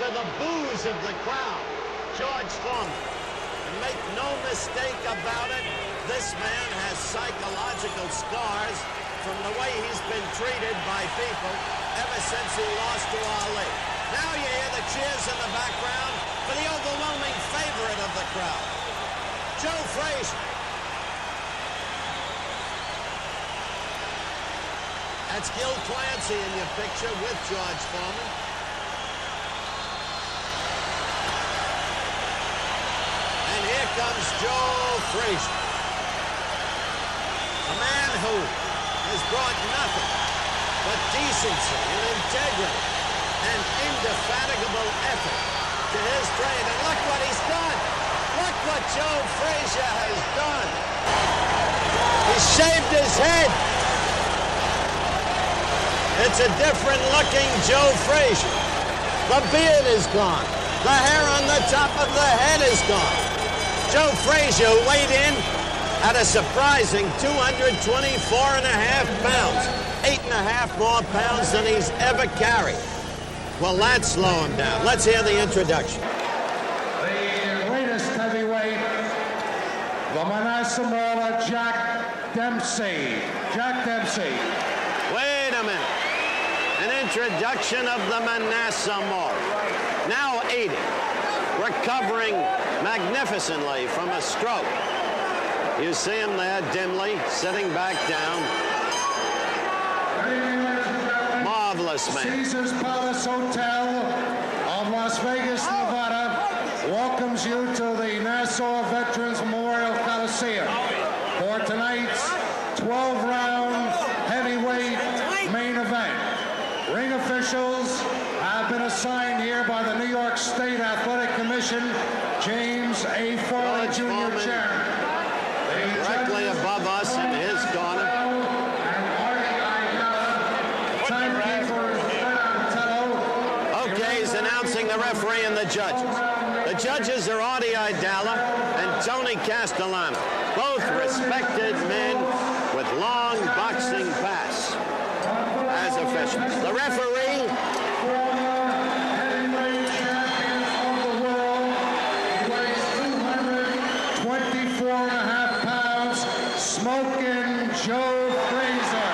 to the boos of the crowd. George Foreman. And make no mistake about it, this man has psychological scars from the way he's been treated by people ever since he lost to Ali. Now you hear the cheers in the background for the overwhelming favorite of the crowd, Joe Frazier. That's Gil Clancy in your picture with George Foreman. And here comes Joe Frazier. A man who has brought nothing but decency and integrity and indefatigable effort to his trade. And look what he's done. Look what Joe Frazier has done. He shaved his head. It's a different looking Joe Frazier. The beard is gone. The hair on the top of the head is gone. Joe Frazier weighed in at a surprising 224.5 pounds. 8.5 more pounds than he's ever carried. Well, that slow him down. Let's hear the introduction. The greatest heavyweight, the Manasseh Mauler, Jack Dempsey. Jack Dempsey. Wait a minute. An introduction of the Manasseh Mauler. Now 80. Recovering magnificently from a stroke. You see him there dimly, sitting back down. Marvelous man. Caesar's Palace Hotel of Las Vegas, Nevada welcomes you to the Nassau Veterans Memorial Coliseum for tonight's 12-round heavyweight main event. Ring officials have been assigned here by the New York State Athletic Commission. James A. Farley, Jr., Chairman. Directly above us in his corner. Okay, he's announcing the referee and the judges. The judges are Artie Idala and Tony Castellano, both respected men with long boxing past as officials. The referee, former heavyweight champion of the world, he weighs 224.5 pounds, Smoking Joe Frazier.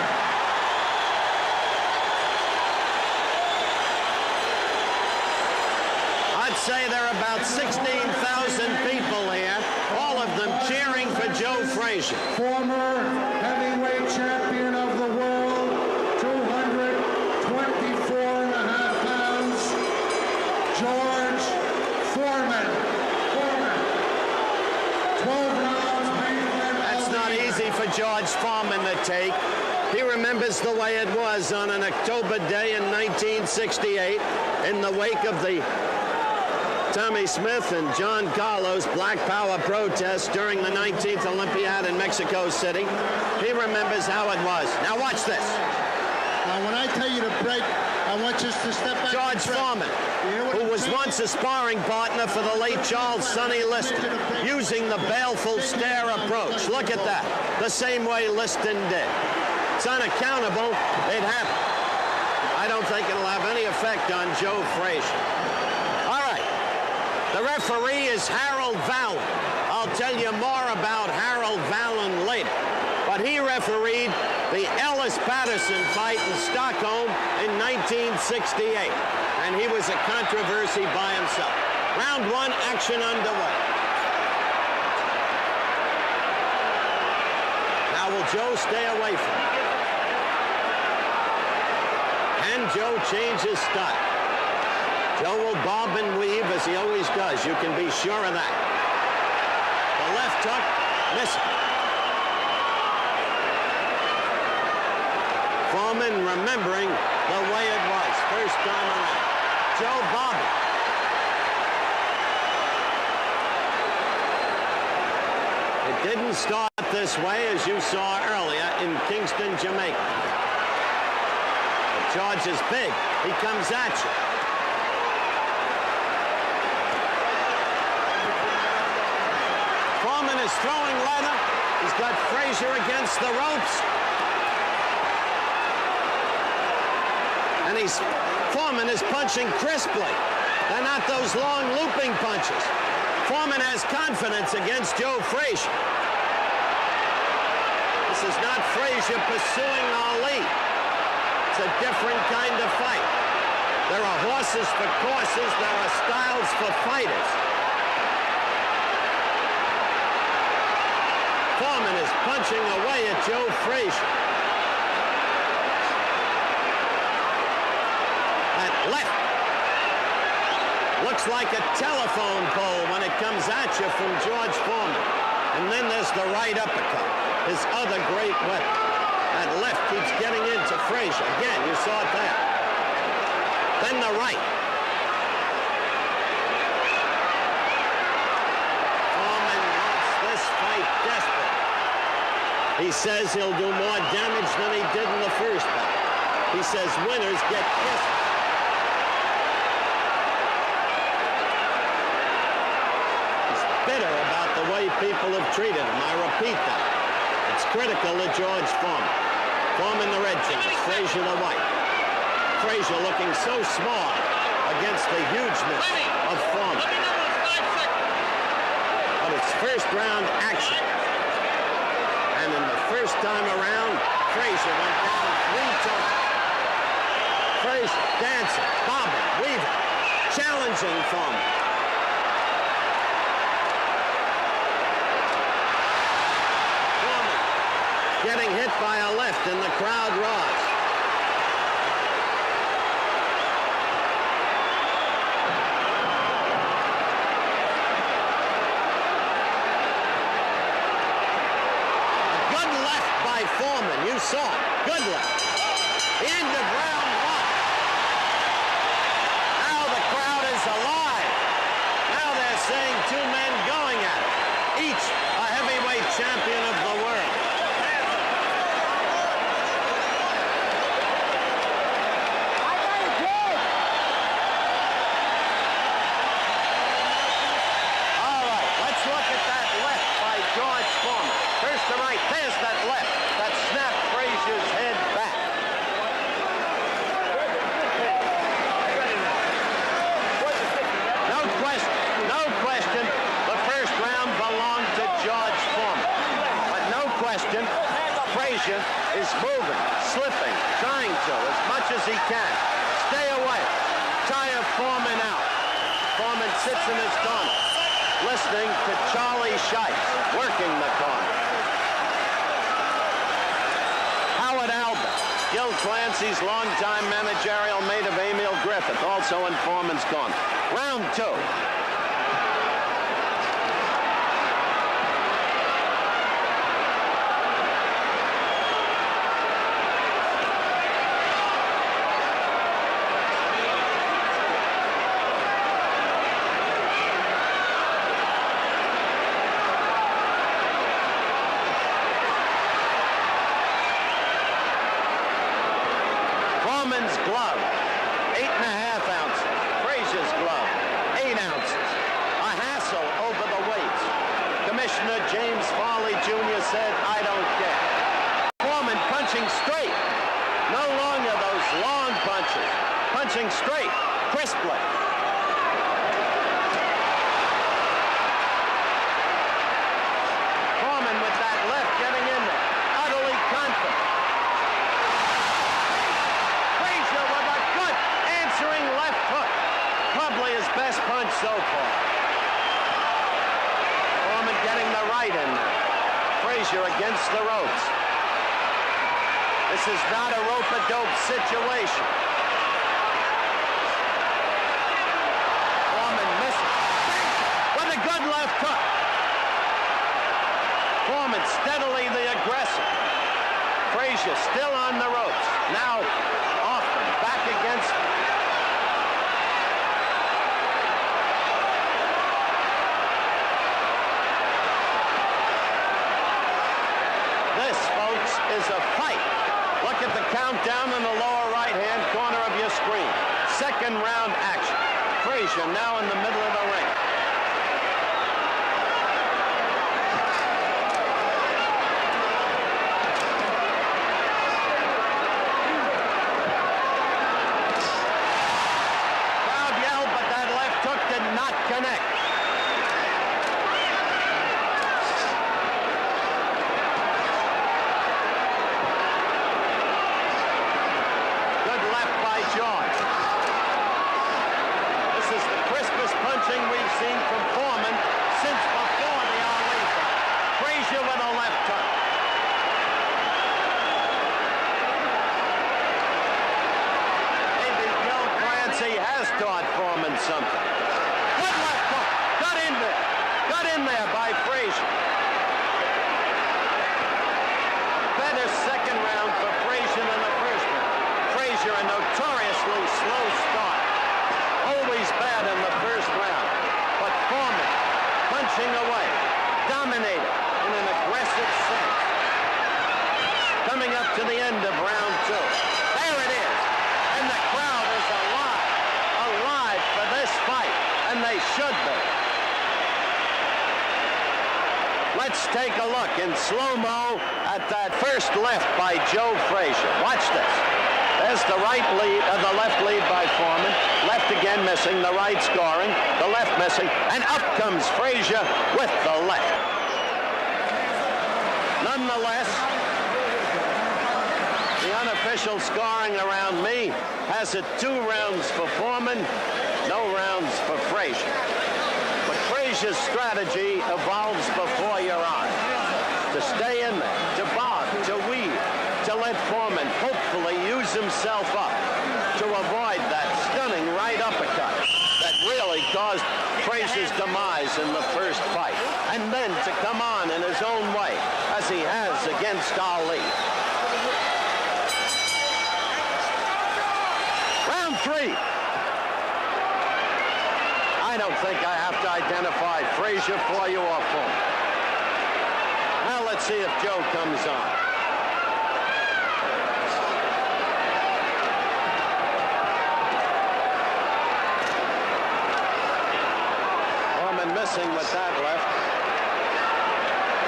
I'd say there are about 16,000 people here, all of them cheering for Joe Frazier. Former heavyweight champion of the world, 224.5 pounds, George Foreman. 12 rounds, main event. That's not easy for George Foreman to take. He remembers the way it was on an October day in 1968 in the wake of the Tommy Smith and John Carlos Black Power protests during the 19th Olympiad in Mexico City. He remembers how it was. Now watch this. When I tell you to break, I want you to step back. George Foreman, who was once a sparring partner for the late Charles Sonny Liston, using the baleful stare approach. Look at that. The same way Liston did. It's unaccountable. It happened. I don't think it'll have any effect on Joe Frazier. All right. The referee is Harold Vallon. I'll tell you more about Harold Vallon later. But he refereed the Ellis-Patterson fight in Stockholm in 1968. And he was a controversy by himself. Round one, action underway. Now will Joe stay away from it? And Joe changes style. Joe will bob and weave as he always does. You can be sure of that. The left hook, missing. Foreman remembering the way it was first time around. Joe bobbing. It didn't start this way, as you saw earlier in Kingston, Jamaica. But George is big. He comes at you. Foreman is throwing leather. He's got Frazier against the ropes. And Foreman is punching crisply. They're not those long looping punches. Foreman has confidence against Joe Frazier. This is not Frazier pursuing Ali. It's a different kind of fight. There are horses for courses. There are styles for fighters. Foreman is punching away at Joe Frazier. That left looks like a telephone pole when it comes at you from George Foreman. And then there's the right uppercut, his other great weapon. That left keeps getting into Frazier. Again, you saw it there. Then the right. Foreman wants this fight desperate. He says he'll do more damage than he did in the first bout. He says winners get kissed. He's bitter about the way people have treated him. I repeat that. It's critical to George Foreman. Foreman the red jacket, Frazier the white. Frazier looking so small against the hugeness of Foreman. But it's first round action. And in the first time around, Frazier went down 3 times. Frazier dancing, bobbing, weaving, challenging Foreman. Foreman getting hit by a left and the crowd roars. Foreman, you saw it. Good left. The end of round 1. Now the crowd is alive. Now they're seeing 2 men going at it. Each a heavyweight champion of the world. All right, let's look at that left by George Foreman. First to right, there's that left. That snapped Frazier's head back. No question, the first round belonged to George Foreman. But no question, Frazier is moving, slipping, trying to, as much as he can. Stay away. Tire Foreman out. Foreman sits in his corner, listening to Charlie Shites, working the corner. Gil Clancy's longtime managerial mate of Emil Griffith, also in Foreman's corner. Round 2. Foreman's glove, 8.5 ounces. Frazier's glove, 8 ounces. A hassle over the weights. Commissioner James Farley Jr. said, I don't care. Foreman punching straight. No longer those long punches. Punching straight, crisply. Foreman with that left getting in there. Utterly confident. Left hook, probably his best punch so far. Foreman getting the right in there. Frazier against the ropes. This is not a rope-a-dope situation. Foreman misses. With a good left hook. Foreman steadily the aggressor. Frazier still on the ropes. Now often back against is a fight. Look at the countdown in the lower right-hand corner of your screen. Second round action. Frazier now in the middle of the ring. Crowd yelled, but that left boxing we've seen from Foreman since before the Ali fight. Frazier with a left hook. Maybe Bill Clancy has taught Foreman something. Good left hook. Got in there. Got in there by Frazier. Better second round for Frazier than the first round. Frazier a notoriously slow start. Always bad in the first round. But Foreman punching away. Dominated in an aggressive sense. Coming up to the end of round 2. There it is. And the crowd is alive. Alive for this fight. And they should be. Let's take a look in slow-mo at that first left by Joe Frazier. Watch this. There's the left lead by Foreman. Left again missing, the right scoring, the left missing, and up comes Frazier with the left. Nonetheless, the unofficial scoring around me has it 2 rounds for Foreman, no rounds for Frazier. But Frazier's strategy evolves before your eyes. To stay in there, to bob, to weave, to let Foreman hopefully use himself up, to avoid that stunning right uppercut that really caused Frazier's demise in the first fight. And then to come on in his own way, as he has against Ali. Round 3. I don't think I have to identify Frazier for you or Foreman. Now let's see if Joe comes on. Foreman missing with that left.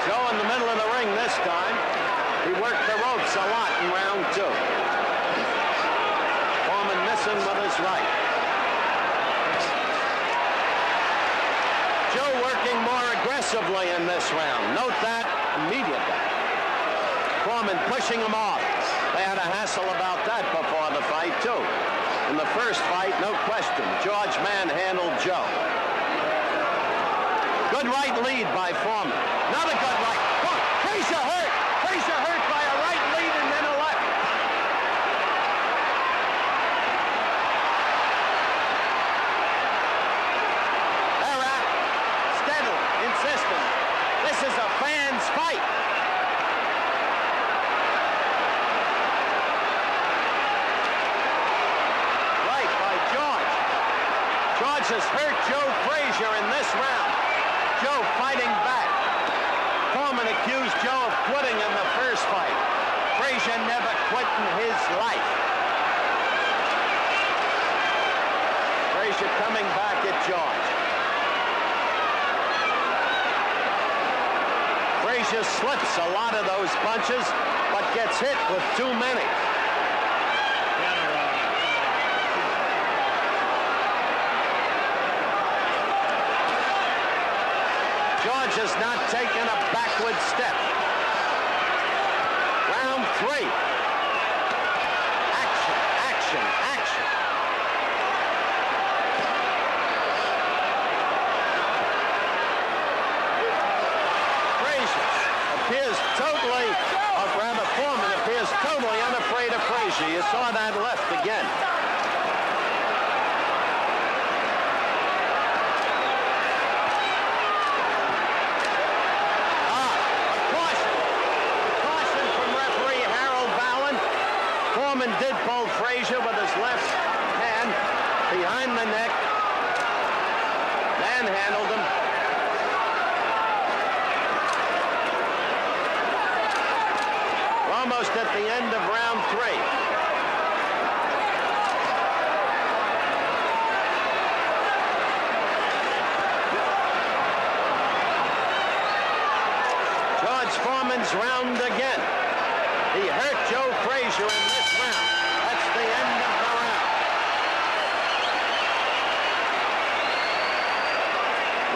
Joe in the middle of the ring this time. He worked the ropes a lot in round 2. Foreman missing with his right. Joe working more aggressively in this round. Note that immediately. Foreman pushing him off. They had a hassle about that before the fight, too. In the first fight, no question, George manhandled Joe. Good right lead by Foreman. Another good right. Oh, Frazier hurt. Frazier hurt by a right lead and then a left. They're at steadily, insistent. This is a fan's fight. Right by George. George has hurt Joe Frazier in this round. Joe fighting back. Foreman accused Joe of quitting in the first fight. Frazier never quit in his life. Frazier coming back at George. Frazier slips a lot of those punches, but gets hit with too many. George has not taken a backward step. Round 3. Action, action, action. Frazier appears totally, or rather Foreman appears totally unafraid of Frazier. You saw that left again. Foreman did pull Frazier with his left hand behind the neck, manhandled him. We're almost at the end of round 3. George Foreman's round again. He hurt Joe Frazier in this round. That's the end of the round.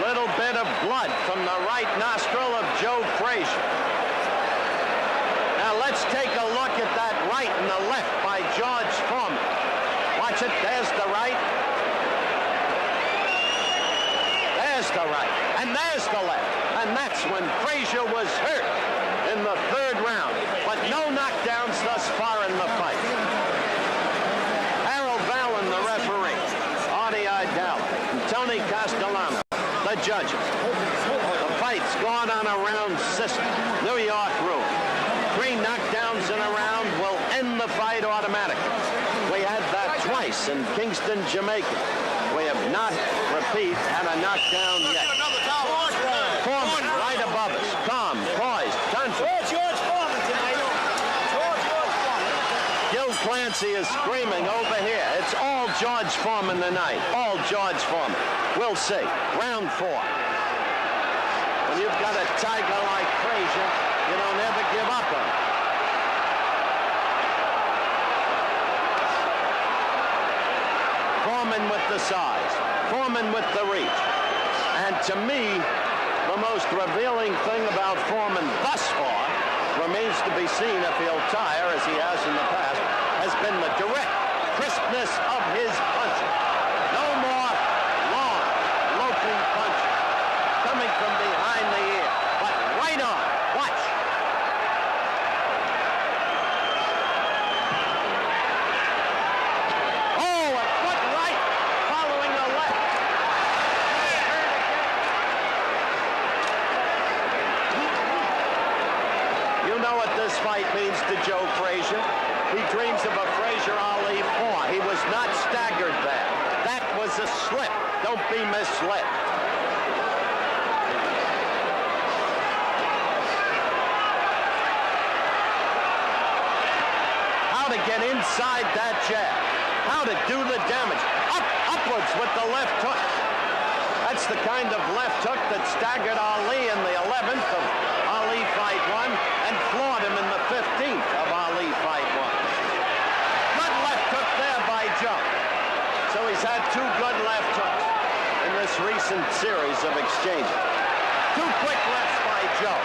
Little bit of blood from the right nostril of Joe Frazier. Now let's take a look at that right and the left by George Foreman. Watch it. There's the right. there's the right, and there's the left. And that's when Frazier was hurt in the third round. But no knockdowns thus far in the fight. Harold Vallon, the referee. Artie Idell and Tony Castellano, the judges. The fight's gone on a round system. New York rule. 3 knockdowns in a round will end the fight automatically. We had that twice in Kingston, Jamaica. We have not, repeat, had a knockdown yet. Foreman right above us. Calm, poised, confident. George Foreman tonight. George Foreman. Gil Clancy is screaming over here. It's all George Foreman tonight. All George Foreman. We'll see. Round 4. When you've got a tiger like Frazier, you don't ever give up on him. Foreman with the size. Foreman with the reach. And to me, the most revealing thing about Foreman thus far, remains to be seen if he'll tire as he has in the past, has been the direct crispness of his punching. No more long, loping punching coming from behind the ear, but right on. Watch. Oh, a foot right following the left. You know what this fight means to Joe Frazier. He dreams of a Frazier-Ali 4. He was not staggered there. That was a slip. Don't be misled. How to get inside that jab. How to do the damage. Upwards with the left hook. That's the kind of left hook that staggered Ali in the 11th of Ali Fight 1 and floored him in the 15th of Ali Fight 1. Good left hook there by Joe. So he's had 2 good left hooks in this recent series of exchanges. 2 quick lefts by Joe.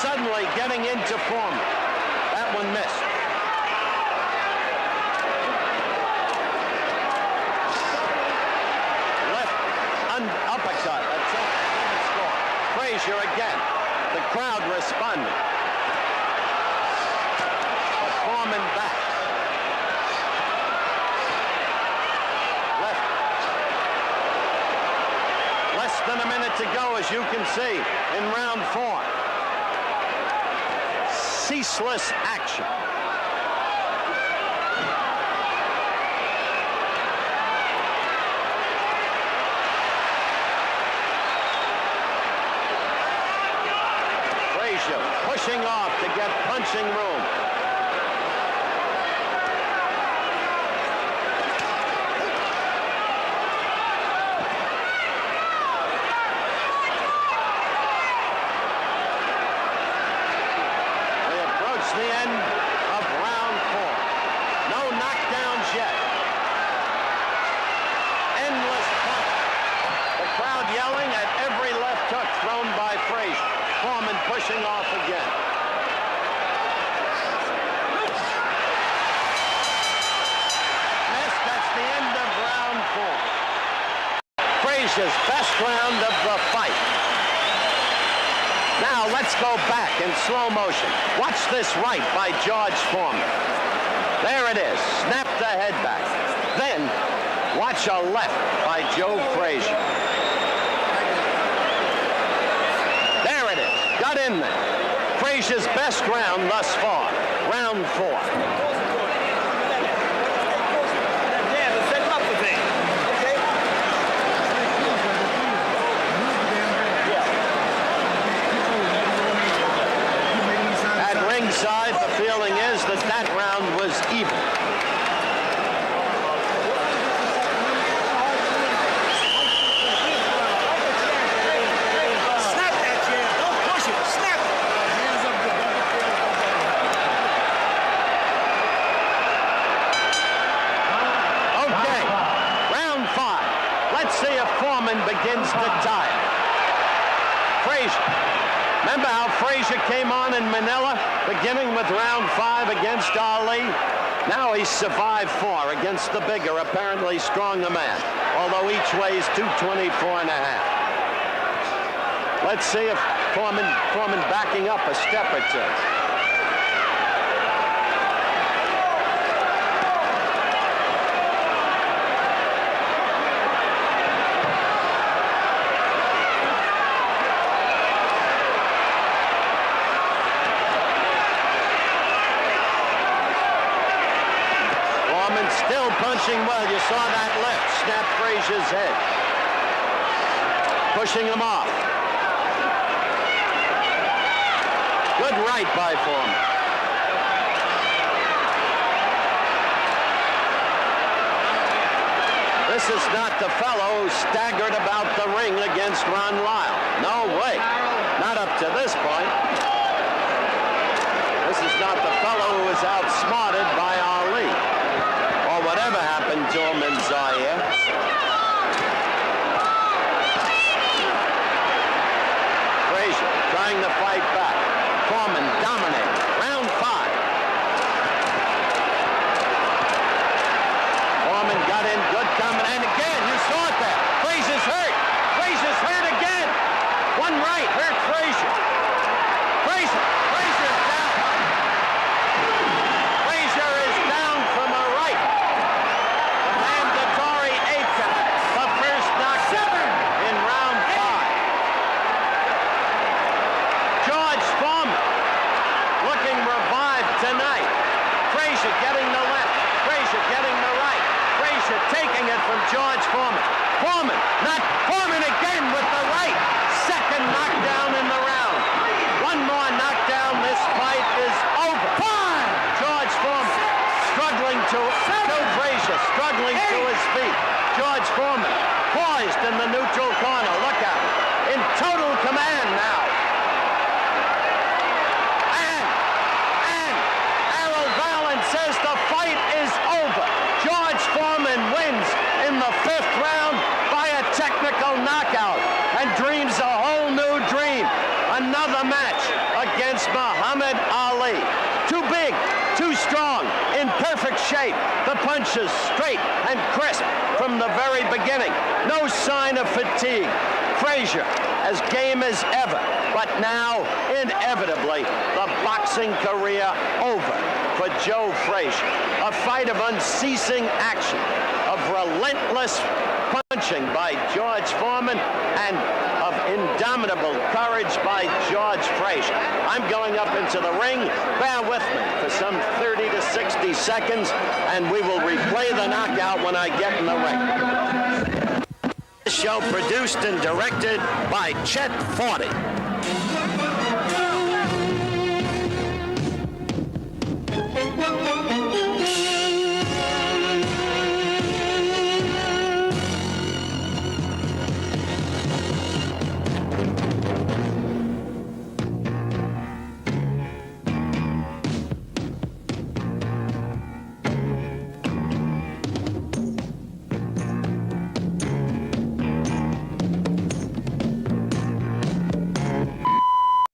Suddenly getting into Foreman. That one missed. Uppercut. That's it. Score. Frazier again. The crowd responding. But Foreman back. Left. Less than a minute to go, as you can see, in round 4. Ceaseless action. Pushing off to get punching room. We approach the end of round 4. No knockdowns yet. Endless punch. The crowd yelling at every left hook thrown by Frazier. Foreman pushing off again. Missed. That's the end of round 4. Frazier's best round of the fight. Now let's go back in slow motion. Watch this right by George Foreman. There it is. Snap the head back. Then watch a left by Joe Frazier. Got in there. Frazier's best round thus far. Round 4. Yeah, let's set him up for things. Okay? At ringside, the feeling is that that round was even. Begins to tire. Frazier. Remember how Frazier came on in Manila, beginning with round 5 against Ali? Now he's survived 4 against the bigger, apparently stronger man, although each weighs 224 and a half. Let's see if Foreman backing up a step or two. Foreman still punching well. You saw that left snap Frazier's head. Pushing him off. Good right by Foreman. This is not the fellow who staggered about the ring against Ron Lyle. No way. Not up to this point. This is not the fellow who was outsmarted by Ali. Or whatever happened to him in Zaire. Frazier trying to fight back. Foreman dominating. Round 5. Foreman got in good coming. And again, you saw it there. Frazier's hurt. Frazier's hurt again. One right hurt Frazier. Frazier's down. Frazier is down from a right. The mandatory 8 count. The first knockdown in round 5. George Foreman looking revived tonight. Frazier getting the left. Frazier getting the right. Frazier taking it from George Foreman. Foreman again with the right. Second knockdown in the round. One more knockdown. This fight is over. George Foreman struggling to Frazier, struggling to his feet. George Foreman poised in the neutral corner. Look at him. In total command now. And Errol Vallon says the fight is over. George Foreman wins in the 5th round by a technical knockout and dreams a whole new dream. Another match against Muhammad Ali. Too big, too strong, in perfect shape. The punches straight and crisp from the very beginning. No sign of fatigue. Frazier as game as ever, but now inevitably the boxing career over for Joe Frazier. A fight of unceasing action, of relentless punching by George Foreman, and of indomitable courage by George Frazier. I'm going up into the ring. Bear with me for some 30 to 60 seconds, and we will replay the knockout when I get in the ring. This show produced and directed by Chet Forty.